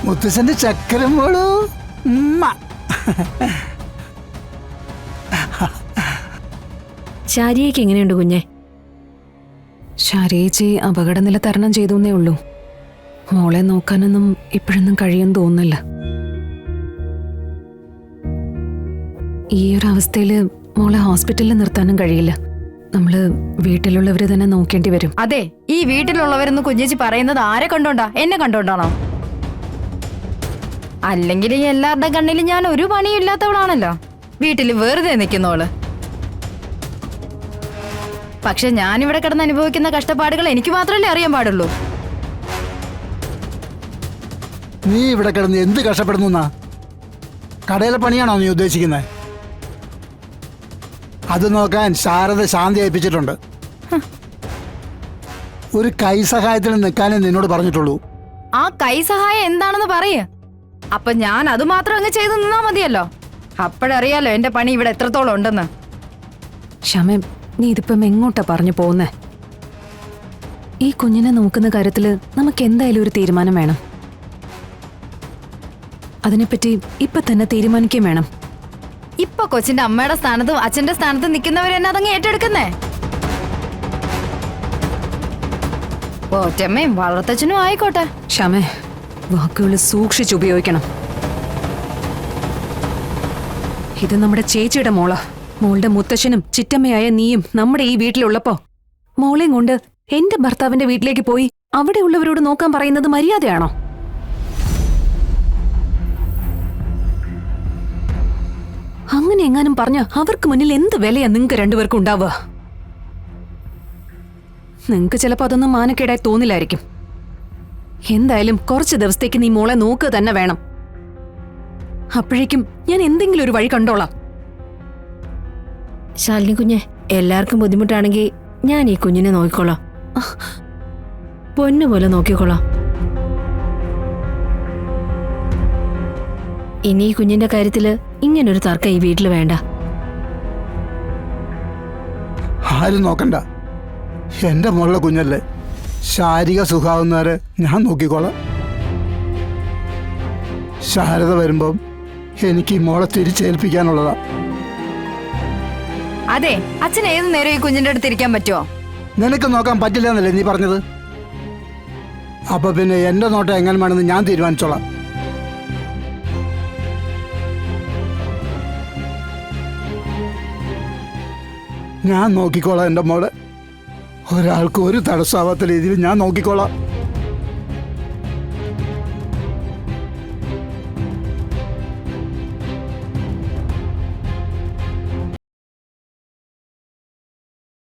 മുത്തശ്ശന്റെ ചക്കരം മോളൂ. ഉമ്മ. ശാരിയയ്ക്ക് എങ്ങനെയുണ്ട് കുഞ്ഞെ? ശാരിയേച്ചി അപകടനില തരണം ചെയ്തേ ഉള്ളൂ. മോളെ നോക്കാനൊന്നും ഇപ്പോഴൊന്നും കഴിയുമെന്ന് തോന്നുന്നില്ല. ഈ ഒരു അവസ്ഥയില് മോളെ ഹോസ്പിറ്റലിൽ നിർത്താനും കഴിയില്ല. നമ്മള് വീട്ടിലുള്ളവര് തന്നെ നോക്കേണ്ടി വരും. അതെ, ഈ വീട്ടിലുള്ളവരെന്ന് കുഞ്ഞേച്ചി പറയുന്നത് ആരെ കണ്ടോണ്ടാ? എന്നെ കണ്ടോണ്ടാണോ? അല്ലെങ്കിൽ ഈ എല്ലാവരുടെ കണ്ണിൽ ഞാൻ ഒരു പണിയും ഇല്ലാത്തവളാണല്ലോ, വീട്ടിൽ വെറുതെ നിൽക്കുന്നവള്. പക്ഷെ ഞാനിവിടെ കിടന്ന് അനുഭവിക്കുന്ന കഷ്ടപ്പാടുകൾ എനിക്ക് മാത്രമല്ലേ അറിയാൻ പാടുള്ളൂ. നീ ഇവിടെ കിടന്ന് എന്ത് കഷ്ടപ്പെടുന്നു? കടയിലെ പണിയാണോ നീ ഉദ്ദേശിക്കുന്നത്? അത് നോക്കാൻ ശാരദ ശാന്തി ഏൽപ്പിച്ചിട്ടുണ്ട്. ഒരു കൈ സഹായത്തിൽ നിൽക്കാനേ നിന്നോട് പറഞ്ഞിട്ടുള്ളൂ. ആ കൈ സഹായം എന്താണെന്ന് പറയേ. അപ്പൊ ഞാൻ അത് മാത്രം അങ്ങ് ചെയ്ത് നിന്നാ മതിയല്ലോ. അപ്പോഴറിയാലോ എന്റെ പണി ഇവിടെ എത്രത്തോളം ഉണ്ടെന്ന്. ക്ഷമ, നീ ഇതിപ്പം എങ്ങോട്ടാ പറഞ്ഞു പോകുന്നേ? ഈ കുഞ്ഞിനെ നോക്കുന്ന കാര്യത്തില് നമുക്ക് എന്തായാലും ഒരു തീരുമാനം വേണം. അതിനെപ്പറ്റി ഇപ്പൊ തന്നെ തീരുമാനിക്കുകയും വേണം. ഇപ്പൊ കൊച്ചിന്റെ അമ്മയുടെ സ്ഥാനത്തും അച്ഛന്റെ സ്ഥാനത്തും നിൽക്കുന്നവരെന്നെ അതങ്ങ് ഏറ്റെടുക്കുന്നേ. പോറ്റമ്മയും വളർത്തച്ഛനും ആയിക്കോട്ടെ. ക്ഷമേ, വാക്കുകൾ സൂക്ഷിച്ചുപയോഗിക്കണം. ഇത് നമ്മുടെ ചേച്ചിയുടെ മോളാ. മോളുടെ മുത്തശ്ശനും ചിറ്റമ്മയായ നീയും നമ്മുടെ ഈ വീട്ടിലുള്ളപ്പോ മോളെയും കൊണ്ട് എന്റെ ഭർത്താവിന്റെ വീട്ടിലേക്ക് പോയി അവിടെയുള്ളവരോട് നോക്കാൻ പറയുന്നത് മര്യാദയാണോ? അങ്ങനെ എങ്ങാനും പറഞ്ഞ അവർക്ക് മുന്നിൽ എന്ത് വിലയാ നിങ്ങൾക്ക് രണ്ടുപേർക്കും ഉണ്ടാവുക? നിങ്ങക്ക് ചിലപ്പോ അതൊന്നും മാനക്കേടായി തോന്നില്ലായിരിക്കും. എന്തായാലും കുറച്ച് ദിവസത്തേക്ക് നീ മോളെ നോക്കുക തന്നെ വേണം. അപ്പോഴേക്കും ഞാൻ എന്തെങ്കിലും ഒരു വഴി കണ്ടോളാം. ശാലിനി കുഞ്ഞെ, എല്ലാവർക്കും ബുദ്ധിമുട്ടാണെങ്കിൽ ഞാൻ ഈ കുഞ്ഞിനെ നോക്കിക്കോളാം. പൊന്നുപോലെ നോക്കിക്കോളാം. ഇനി ഈ കുഞ്ഞിന്റെ കാര്യത്തില് ഇങ്ങനൊരു തർക്കം ഈ വീട്ടിൽ വേണ്ട. ആരും നോക്കണ്ട, എന്റെ മോളുടെ കുഞ്ഞല്ലേ. ശാരീരിക സുഖാവുന്നവരെ ഞാൻ നോക്കിക്കോളാം. ശാരദ വരുമ്പം എനിക്ക് ഈ മോളെ തിരിച്ചേൽപ്പിക്കാനുള്ളതാ. അതെ, അച്ഛൻ ഏത് നേരം ഈ കുഞ്ഞിന്റെ അടുത്ത് ഇരിക്കാൻ പറ്റുമോ? നിനക്ക് നോക്കാൻ പറ്റില്ല എന്നല്ലേ നീ പറഞ്ഞത്? അപ്പൊ പിന്നെ എന്റെ നോട്ടം എങ്ങനെ വേണമെന്ന് ഞാൻ തീരുമാനിച്ചോളാം. ഞാൻ നോക്കിക്കോളാം എന്റെ മോളെ. ഒരാൾക്ക് ഒരു തടസ്സമാവാത്ത രീതിയിൽ ഞാൻ നോക്കിക്കോളാം.